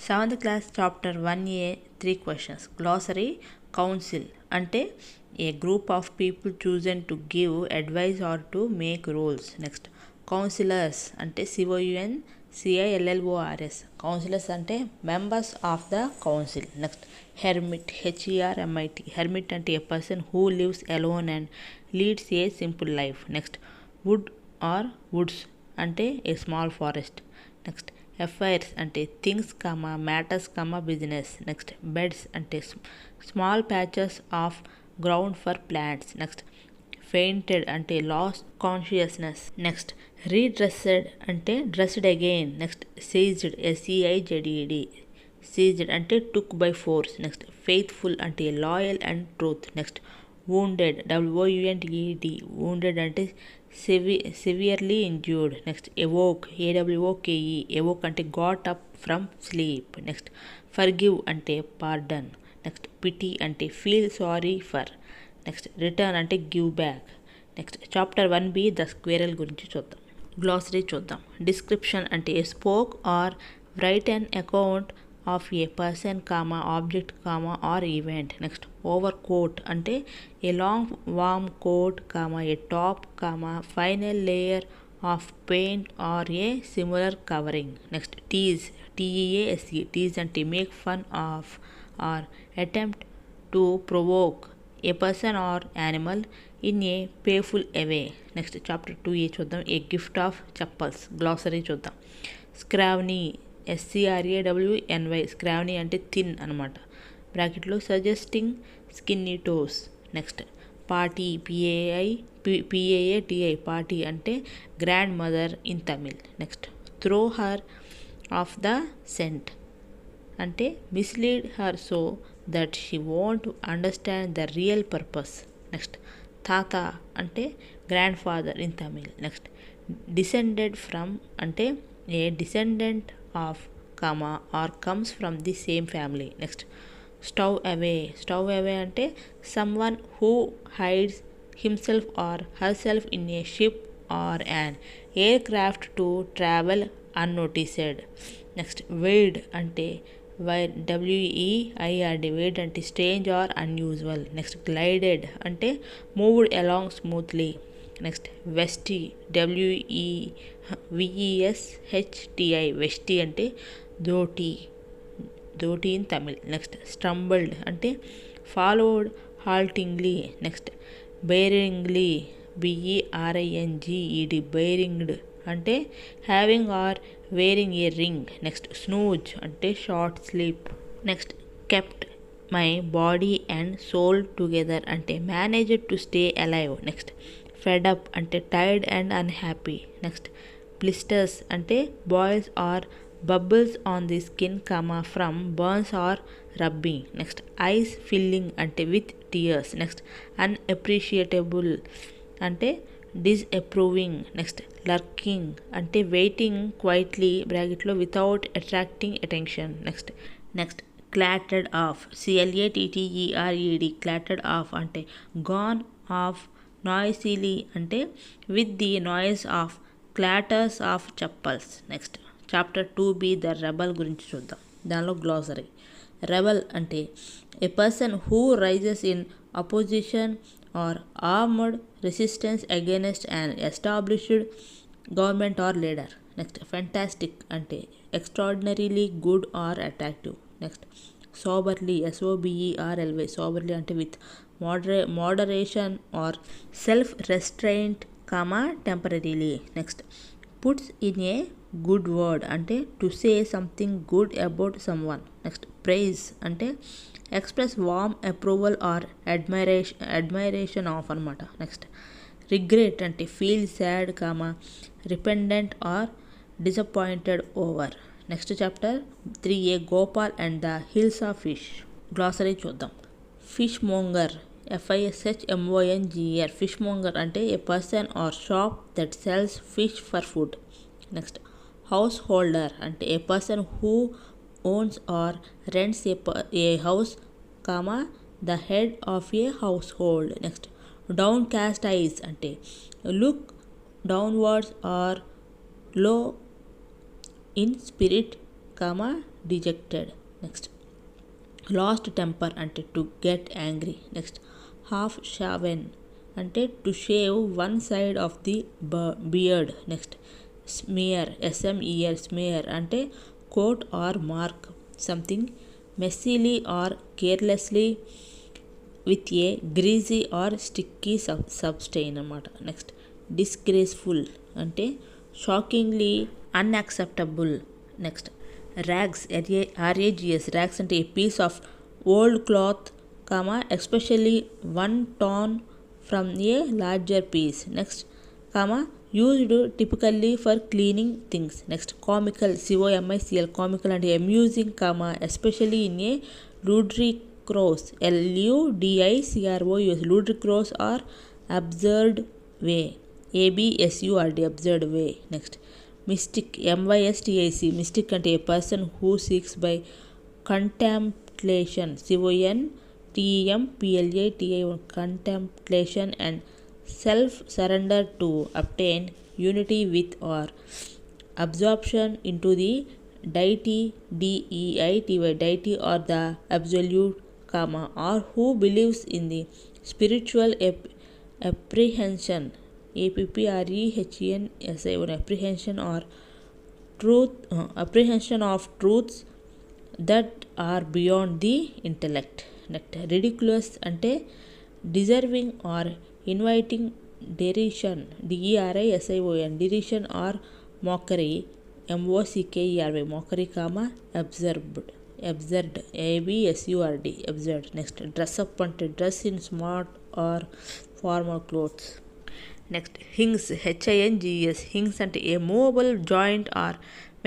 Seventh class chapter 1A 3 questions. Glossary. Council అంటే a group of people chosen to give advice or to make rules. Next, counselors అంటే COUNCILLORS. Counselors అంటే members of the council. Next, hermit HERMIT. Hermit అంటే a person who lives alone and leads a simple life. Next, wood or woods అంటే a small forest. Next, affairs అంటే things matters business. Next, beds అంటే small patches of ground for plants. Next, fainted అంటే lost consciousness. Next, redressed అంటే dressed again. Next, seized SEIZED. Seized అంటే took by force. Next, faithful అంటే loyal and truth. Next, wounded WOUNDED. wounded అంటే severely injured. Next, evoke AWOKE. evoke అంటే got up from sleep. Next, forgive అంటే pardon. Next, pity అంటే feel sorry for. Next, return అంటే give back. Next, chapter 1B the squirrel గురించి చూద్దాం. Glossary చూద్దాం. Description అంటే a spoke or write an account of a person object or event. Next, overcoat అంటే a long warm coat a top final layer of paint or a similar covering. Next, TEASE. Tease అంటే make fun of or attempt to provoke a person or animal in a playful away. Next, chapter 2A చూద్దాం. A gift of chappals. Glossary చూద్దాం. స్క్రావ్నీ SCRAWNY. స్క్రావ్నీ అంటే thin అనమాట. బ్రాకెట్లో suggesting skinny toes. Next, party PAATI. Party అంటే grand mother in Tamil. Next, throw her of the cent అంటే mislead her so that she won't understand the real purpose. Next, తాత అంటే grand father in Tamil. Next, descended from అంటే ఏ descendant of are comes from the same family. Next, stove అవే అంటే someone who hides himself are herself in a ship are an air craft to travel అన్నోటిసెడ్. Next, waived అంటే WEIRD. Waived అంటే strange or unusual. Next, గ్లైడెడ్ అంటే moved along smoothly. Next, వెస్టీ WEVESHTI. వెస్టీ అంటే dhoti in Tamil. Next, స్టంబల్డ్ అంటే followed హాల్టింగ్లీ. Next, బేరింగ్లీ BERINGED. బేరింగ్డ్ అంటే having or wearing a ring. Next, snooze అంటే short sleep. Next, kept my body and soul together అంటే managed to stay alive. Next, fed up అంటే tired and unhappy. Next, blisters అంటే boils or bubbles on the skin from burns or rubbing. Next, eyes filling అంటే with tears. Next, unappreciatable అంటే disapproving. Next, lurking అంటే waiting quietly బ్రాకెట్లో without attracting attention. Next, clattered off CLATTERED. Clattered off అంటే gone off noisily అంటే with the noise of clatters of chappals. Next, chapter 2B the rebel గురించి చూద్దాం. దానిలో glossary. Rebel అంటే a person who rises in opposition are armoured resistance against an established government or leader. Next, fantastic అంటే extraordinarily good or attractive. Next, soberly SOBERLY. Soberly అంటే with moderation or self restraint temperately. Next, puts in a good word అంటే to say something good about someone. Next, praise అంటే express warm approval or admiration of అనమాట. Next, regret అంటే feel sad repentant or disappointed over. Next, chapter 3A Gopal and the hills of fish. Glossary చూద్దాం. Fish మోంగర్ FISHMONGER. Fishmonger అంటే a person or shop that sells fish for food. Next, householder అంటే a person who owns or rents a house the head of a household. Next, downcast eyes అంటే look downwards or low in spirit, dejected. Next lost temper అంటే to get angry. Next half shaven అంటే to shave one side of the beard. Next smear S M E R smear అంటే coat or mark something messily or carelessly with a greasy or sticky substance అన్నమాట. Next disgraceful అంటే shockingly unacceptable. Next rags R A G S rags అంటే a piece of old cloth especially one torn from a larger piece. Next used typically for cleaning things. Next comical COMICAL comical and amusing especially in a ludicrous LUDICROUS ludicrous or absurd way. ABSURD absurd way. Next mystic MYSTIC mystic and a person who seeks by contemplation CONTEMPLATI contemplation and self-surrender to obtain unity with or absorption into the deity deity or the absolute or who believes in the spiritual apprehension apprehension or apprehension of truths that are beyond the intellect. Next ridiculous ante deserving or inviting derision DERISION derision or mockery MOCKERY mockery absurd absurd absurd. Next dress up ante dress in smart or formal clothes. Next hinges HINGS hinges ante a movable joint or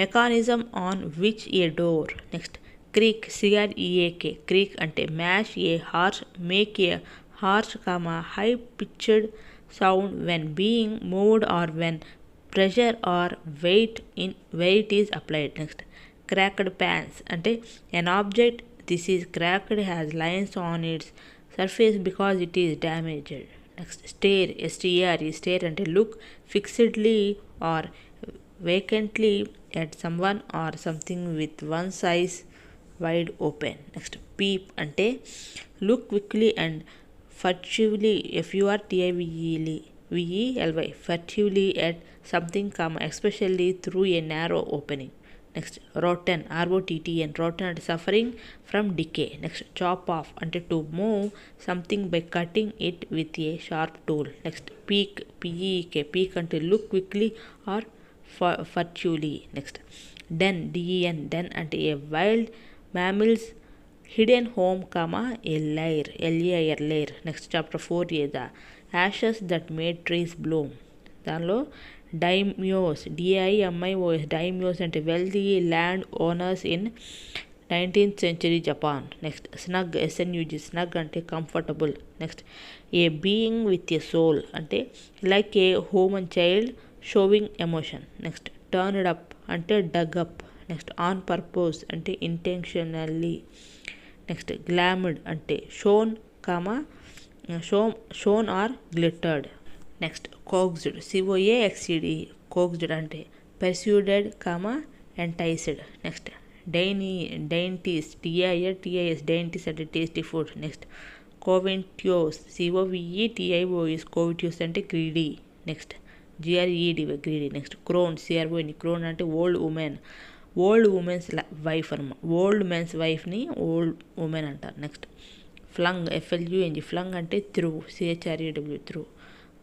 mechanism on which a door. Next creak CREAK creak ante mash a harsh make a harsh high pitched sound when being moved or when pressure or weight is applied. Next cracked pans ante an object this is cracked has lines on its surface because it is damaged. Next stare stare ante look fixedly or vacantly at someone or something with one eyes wide open. Next peep ante look quickly and furtively FURTIVELY furtively at something especially through a narrow opening. Next rotten ROTTN rotten ante suffering from decay. Next chop off ante to move something by cutting it with a sharp tool. Next peek PEEK peek ante look quickly or furtively. Next den den ante a wild mammal's hidden home a lair LAIR lair. Next chapter 4a the ashes that made trees bloom. దానిలో daimyos DIMIOS daimyos అంటే wealthy land owners in 19th century Japan. Next snug SNUG snug అంటే comfortable. Next a being with a soul అంటే like a human child showing emotion. Next turned up అంటే dug up. Next on purpose అంటే intentionally. Next glamoured అంటే shown or glittered. Next coaxed COAXED coaxed అంటే persuaded enticed. Next dainties TIS dainties అంటే tasty food. Next covetous COVETIOUS covetous అంటే greedy. Next GREED greedy. Next crone CRONE crone అంటే old woman's wife అన్నమాట. Old men's వైఫ్ని old women అంటారు. Next flung FLUNG flung అంటే threw CHREW threw.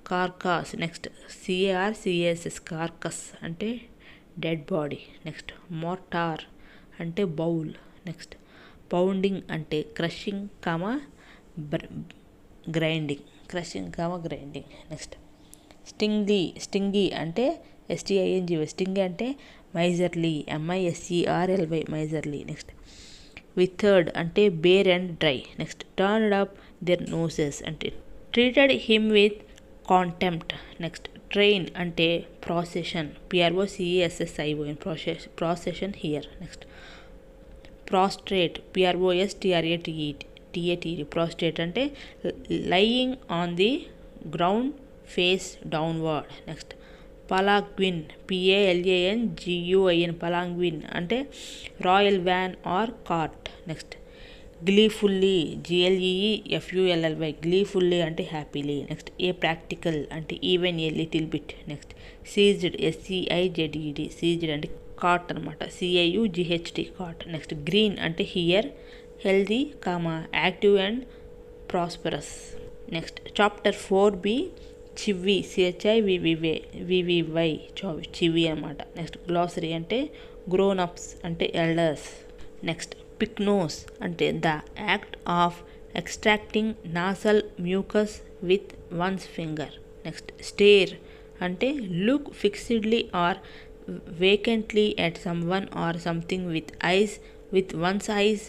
Carcass next CARCASS carcass అంటే dead body. Next mortar అంటే bowl. Next pounding అంటే crushing grinding grinding. Next stingy అంటే STING sting అంటే miserly MISERLY miserly. Next withered అంటే bare and dry. Next turned up their noses అంటే treated him with contempt. Next train అంటే procession PROCESSION procession here. Next prostrate PROSTRATE prostrate అంటే lying on the ground face downward. Next పలాగ్విన్ PALANGUIN పలాగ్విన్ అంటే royal van are cart. Next గ్లీఫుల్లీ GLEEFULLY గ్లీఫుల్లీ అంటే happily. Next a practical అంటే even a little bit. Next seized SEIZED seized అంటే cot అనమాట, CAUGHT cot. Next green అంటే here, healthy active and prosperous. Next chapter 4B చివ్వి CHIVVY చివ్వి అనమాట. Next glossary అంటే grown apps అంటే elders. Next పిక్నోస్ అంటే the act of extracting nasal mucus with once finger. Next stare అంటే look fixedly or vacantly at someone or something with one's eyes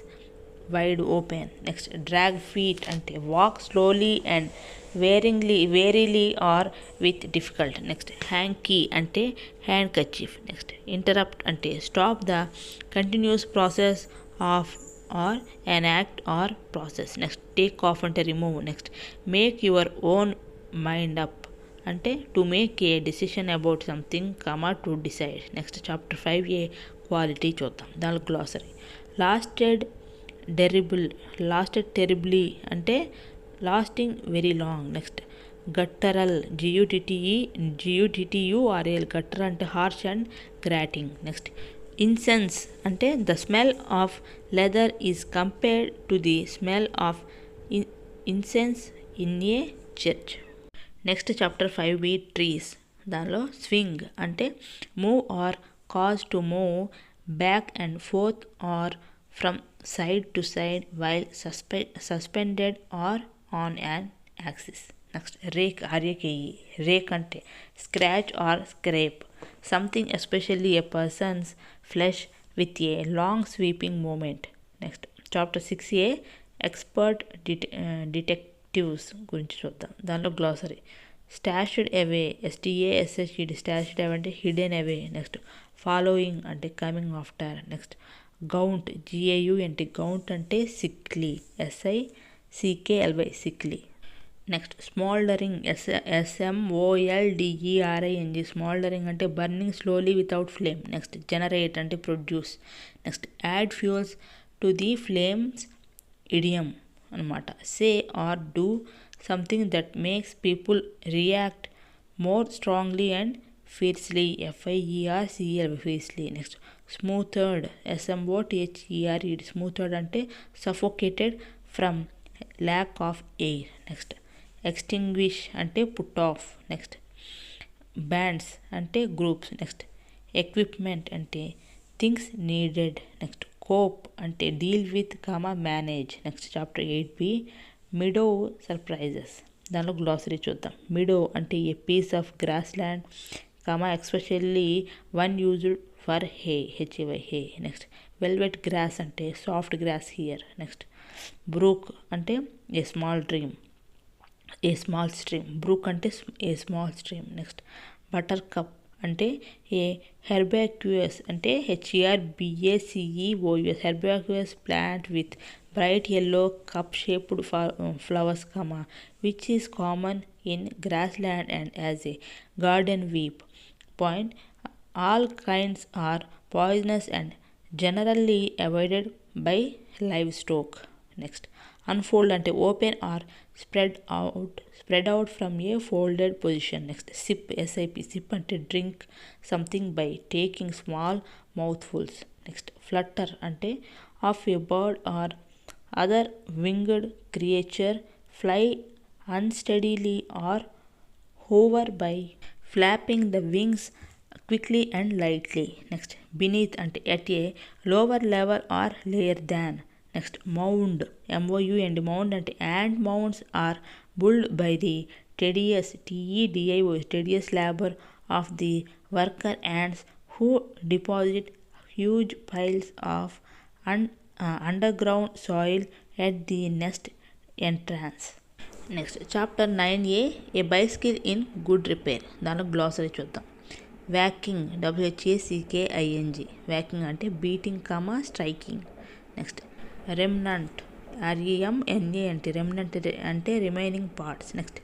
wide open. Next drag feet అంటే walk slowly and wearily or with difficult. Next hanky అంటే handkerchief. Next interrupt అంటే stop the continuous process of or an act or process. Next take off అంటే remove. Next make your own mind up అంటే to make a decision about something to decide. Next chapter 5A quality చూద్దాం. దాని glossary lasted terribly అంటే lasting very long. Next guttural GUTTURL guttural అంటే harsh and grating. Next incense అంటే the smell of leather is compared to the smell of incense in a church. Next chapter 5B trees. దానిలో swing అంటే move or cause to move back and forth or from side to side while suspended or on an axis. Next rake rake అంటే scratch or scrape something especially a persons flesh with a long sweeping movement. Next chapter 6A expert detectives గురించి చూద్దాం. దానిలో glossary స్టాష్డ్ అవే STASHED stashed away అంటే hidden away. Next following అంటే coming after. Next gaunt GAUNT gaunt అంటే sickly SICKLY sickly. Next smouldering SMOLDERING smouldering అంటే burning slowly without flame. Next generate అంటే produce. Next add fuels to the flames idiom అనమాట. Say or do something that makes people react more strongly and fiercely FIERCL fiercely. Next smothered SMOTHERED smothered అంటే suffocated from lack of air. Next extinguish అంటే put off. Next bands అంటే groups. Next equipment అంటే things needed. Next cope అంటే deal with manage. Next chapter 8B meadow surprises. దానిలో glossary చూద్దాం. Meadow అంటే a piece of grassland especially one used for HAY. Next velvet grass అంటే soft grass here. Next brook అంటే a small stream brook అంటే a small stream. Next buttercup అంటే a herbaceous అంటే HERBACEOUS herbaceous plant with bright yellow cup shaped flowers which is common in grassland and as a garden weed. Point all kinds are poisonous and generally avoided by livestock. Next unfold అంటే open or spread out from a folded position. Next sip sip అంటే drink something by taking small mouthfuls. Next flutter అంటే of a bird or other winged creature fly unsteadily or hover by flapping the wings quickly and lightly. Next beneath అంటే at a lower level or layer than. Next mound MOUND mound అంటే ant mounds are built by the tedious tedious labor of the worker ants who deposit huge piles of underground soil at the nest entrance. Next chapter 9A a bicycle in good repair. దానిలో glossary చూద్దాం. Whacking WHACKING whacking అంటే beating striking. Next remnant REMNA అంటే remnant అంటే remaining parts. Next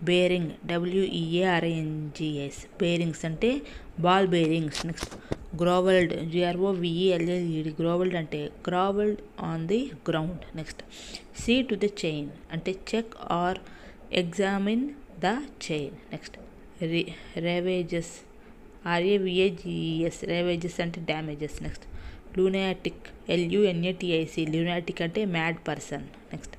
bearing WEARINGS bearings అంటే ball bearings. Next grovelled GROVELLED grovelled అంటే grovelled on the ground. Next see to the chain అంటే check or examine the chain. Next ravages RAVAGES ravages అంటే damages. Next lunatic LUNATIC lunatic అంటే mad person. Next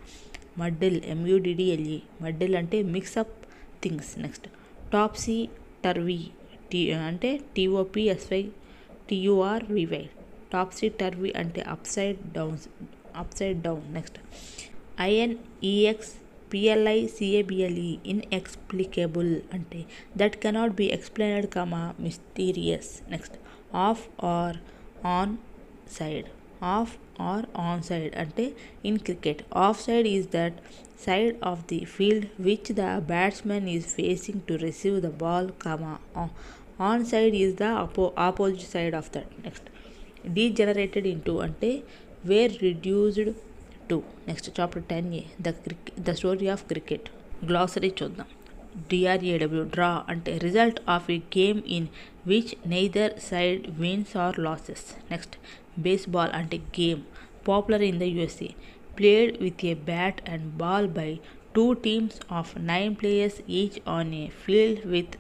muddle MUDDLE muddle అంటే mix up things. Next topsy turvy అంటే TOPSY topsy turvy అంటే upside down. Next INEXPLICABLE inexplicable అంటే that cannot be explained mysterious. Next off or on side అంటే in cricket off side is that side of the field which the batsmen is facing to receive the ball, on side is the opposite side of that. Next degenerated into అంటే were reduced to. Next chapter 10A the story of cricket. Glossary చూద్దాం. DRAW draw అంటే result of A game in which neither side wins or loses. Next baseball అంటే game popular in the USA played with a bat and ball by 2 teams of 9 players each on a field with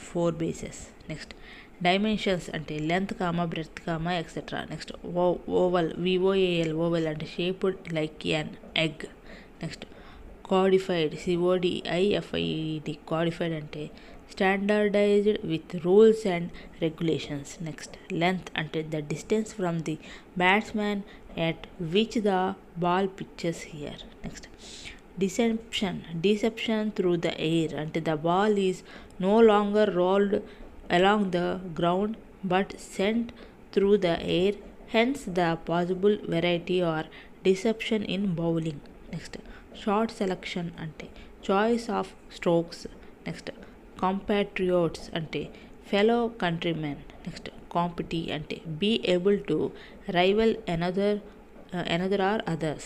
4 bases. Next dimensions అంటే length breadth etcetera. Next oval VOAL oval అంటే shaped like an egg. Next codified CODIFIED codified అంటే standardised with rules and regulations. Next length అంటే the distance from the batsmen at which the ball pitches here. Next deception through the air అంటే the ball is no longer rolled along the ground but sent through the air, hence the possible variety or deception in bowling. Next shot selection ante choice of strokes. Next compatriots ante fellow countrymen. Next compete ante be able to rival another or others.